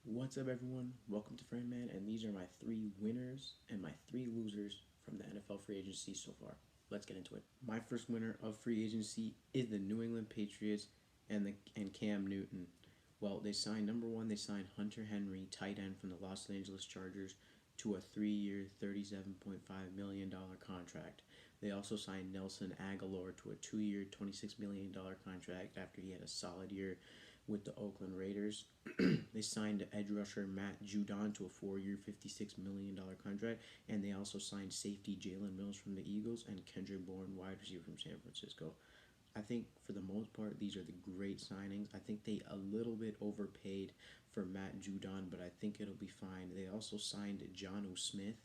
What's up, everyone? Welcome to Frame Man, and these are my three winners and my three losers from the NFL free agency so far. Let's get into it. My first winner of free agency is the New England Patriots and Cam Newton. Well, they signed number one. They signed Hunter Henry, tight end from the Los Angeles Chargers, to a 3-year, $37.5 million contract. They also signed Nelson Aguilar to a 2-year, $26 million contract after he had a solid year with the Oakland Raiders. They signed edge rusher Matt Judon to a 4-year, $56 million contract, and they also signed safety Jalen Mills from the Eagles and Kendrick Bourne, wide receiver from San Francisco. I think for the most part, these are the great signings. I think they a little bit overpaid for Matt Judon, but I think it'll be fine. They also signed Jonnu Smith,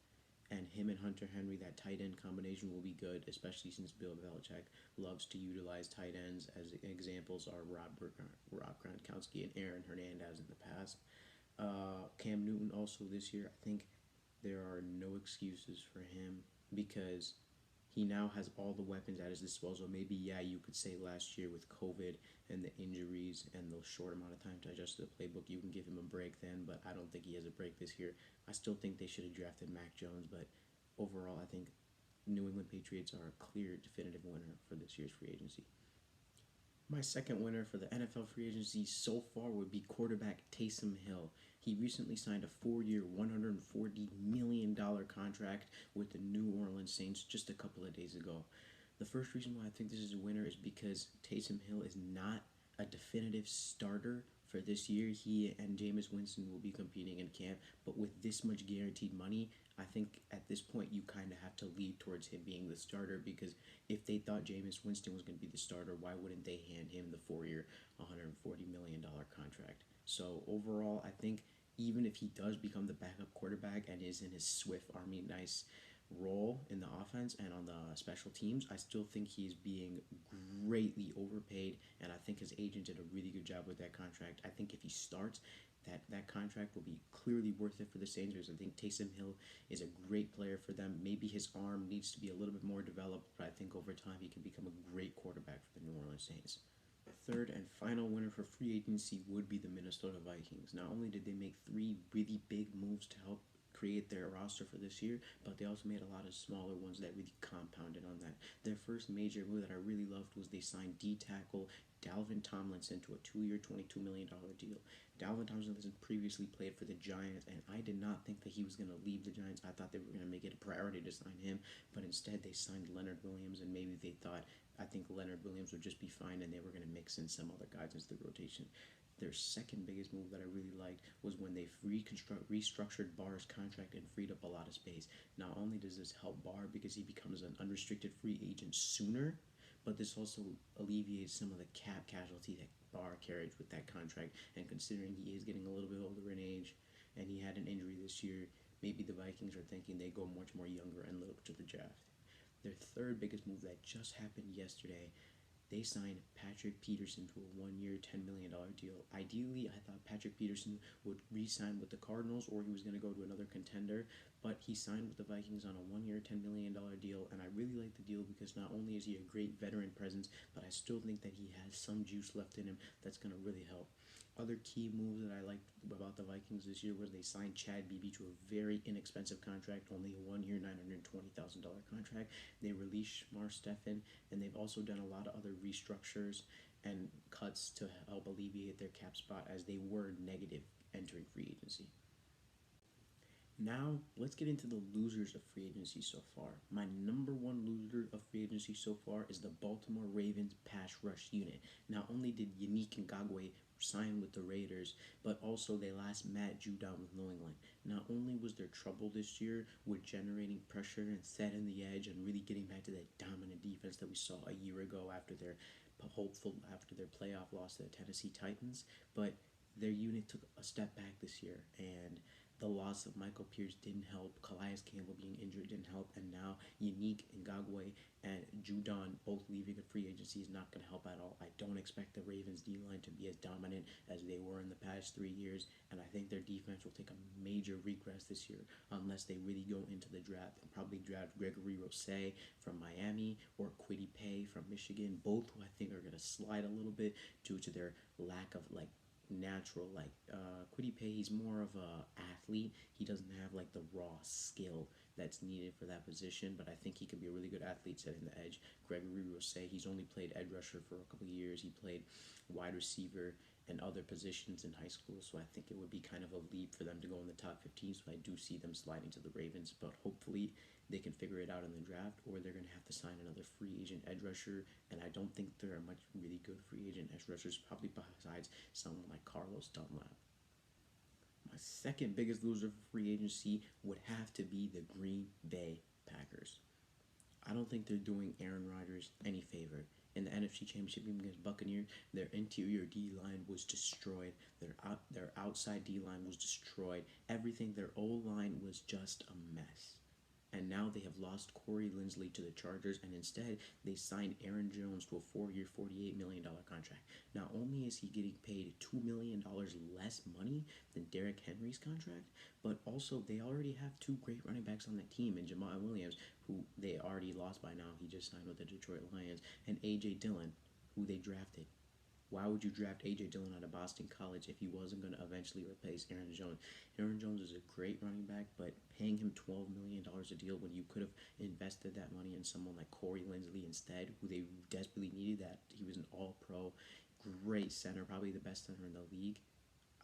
and him and Hunter Henry, that tight end combination will be good, especially since Bill Belichick loves to utilize tight ends. As examples are Rob Gronkowski and Aaron Hernandez in the past. Cam Newton also this year, I think there are no excuses for him because he now has all the weapons at his disposal. Maybe, yeah, you could say last year with COVID and the injuries and the short amount of time to adjust to the playbook, you can give him a break then, but I don't think he has a break this year. I still think they should have drafted Mac Jones, but overall, I think New England Patriots are a clear, definitive winner for this year's free agency. My second winner for the NFL free agency so far would be quarterback Taysom Hill. He recently signed a 4-year, $140 million contract with the New Orleans Saints just a couple of days ago. The first reason why I think this is a winner is because Taysom Hill is not a definitive starter for this year. He and Jameis Winston will be competing in camp, but with this much guaranteed money, I think at this point you kind of have to lead towards him being the starter because if they thought Jameis Winston was going to be the starter, why wouldn't they hand him the 4-year, $140 million contract? So overall, I think even if he does become the backup quarterback and is in his Swift Army nice role in the offense and on the special teams, I still think he's being greatly overpaid, and I think his agent did a really good job with that contract. I think if he starts, that contract will be clearly worth it for the Saints because I think Taysom Hill is a great player for them. Maybe his arm needs to be a little bit more developed, but I think over time he can become a great quarterback for the New Orleans Saints. The third and final winner for free agency would be the Minnesota Vikings. Not only did they make three really big moves to help create their roster for this year, but they also made a lot of smaller ones that really compounded on that. Their first major move that I really loved was they signed D tackle Dalvin Tomlinson to a 2-year, $22 million deal. Dalvin Tomlinson previously played for the Giants, and I did not think that he was going to leave the Giants. I thought they were going to make it a priority to sign him, but instead they signed Leonard Williams, and maybe they thought, I think Leonard Williams would just be fine, and they were going to mix in some other guys into the rotation. Their second biggest move that I really liked was when they restructured Barr's contract and freed up a lot of space. Not only does this help Barr because he becomes an unrestricted free agent sooner, but this also alleviates some of the cap casualty that Barr carries with that contract. And considering he is getting a little bit older in age and he had an injury this year, maybe the Vikings are thinking they go much more younger and look to the draft. Their third biggest move that just happened yesterday, they signed Patrick Peterson to a 1-year, $10 million deal. Ideally, I thought Patrick Peterson would re-sign with the Cardinals or he was going to go to another contender, but he signed with the Vikings on a 1-year, $10 million deal, and I really like the deal because not only is he a great veteran presence, but I still think that he has some juice left in him that's going to really help. Other key moves that I liked about the Vikings this year was they signed Chad Beebe to a very inexpensive contract, only a 1-year, $920,000 contract. They released Shamar Stephen, and they've also done a lot of other restructures and cuts to help alleviate their cap spot as they were negative entering free agency. Now, let's get into the losers of free agency so far. My number one loser of free agency so far is the Baltimore Ravens pass rush unit. Not only did Yannick Ngakoue sign with the Raiders, but also they lost Matt Judon with New England. Not only was there trouble this year with generating pressure and setting the edge and really getting back to that dominant defense that we saw a year ago after their playoff loss to the Tennessee Titans, but their unit took a step back this year, and the loss of Michael Pierce didn't help. Calais Campbell being injured didn't help, and now Yannick Ngakoue and Judon both leaving a free agency is not going to help at all. I don't expect the Ravens D-line to be as dominant as they were in the past 3 years, and I think their defense will take a major regress this year unless they really go into the draft and probably draft Gregory Rousseau from Miami or Kwity Paye from Michigan, both who I think are going to slide a little bit due to their lack of natural. Like Kwity Paye, he's more of a athlete. He doesn't have like the raw skill that's needed for that position, but I think he could be a really good athlete setting the edge. Gregory Rousset, he's only played edge rusher for a couple of years. He played wide receiver and other positions in high school, so I think it would be kind of a leap for them to go in the top 15. So I do see them sliding to the Ravens, but hopefully they can figure it out in the draft, or they're going to have to sign another free agent edge rusher. And I don't think there are much really good free agent edge rushers, probably besides someone like Carlos Dunlap. My second biggest loser for free agency would have to be the Green Bay Packers. I don't think they're doing Aaron Rodgers any favor. In the NFC Championship game against Buccaneers, their interior D line was destroyed. Their outside D line was destroyed. Everything, their O line was just a mess. And now they have lost Corey Linsley to the Chargers, and instead they signed Aaron Jones to a 4-year, $48 million contract. Not only is he getting paid $2 million less money than Derrick Henry's contract, but also they already have two great running backs on that team, and Jamal Williams, who they already lost by now. He just signed with the Detroit Lions, and A.J. Dillon, who they drafted. Why would you draft A.J. Dillon out of Boston College if he wasn't going to eventually replace Aaron Jones? Aaron Jones is a great running back, but paying him $12 million a deal when you could have invested that money in someone like Corey Linsley instead, who they desperately needed, that he was an all-pro, great center, probably the best center in the league.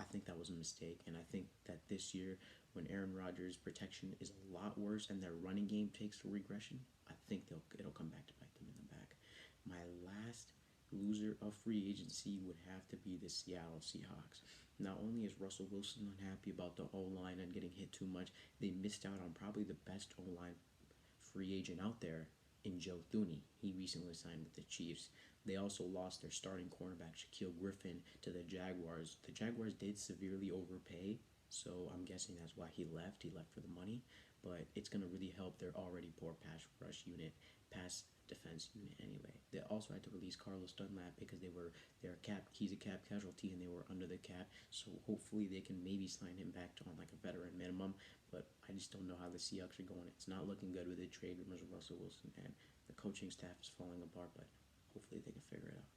I think that was a mistake, and I think that this year, when Aaron Rodgers' protection is a lot worse and their running game takes a regression, I think it'll come back to bite them in the back. My last loser of free agency would have to be the Seattle Seahawks. Not only is Russell Wilson unhappy about the O-line and getting hit too much, they missed out on probably the best O-line free agent out there in Joe Thuney. He recently signed with the Chiefs. They also lost their starting cornerback, Shaquille Griffin, to the Jaguars. The Jaguars did severely overpay, so I'm guessing that's why he left. He left for the money, but it's going to really help their already poor pass defense unit anyway. They also had to release Carlos Dunlap because he's a cap casualty and they were under the cap. So hopefully they can maybe sign him back to on like a veteran minimum. But I just don't know how the Seahawks are going. It's not looking good with the trade rumors of Russell Wilson, and the coaching staff is falling apart. But hopefully they can figure it out.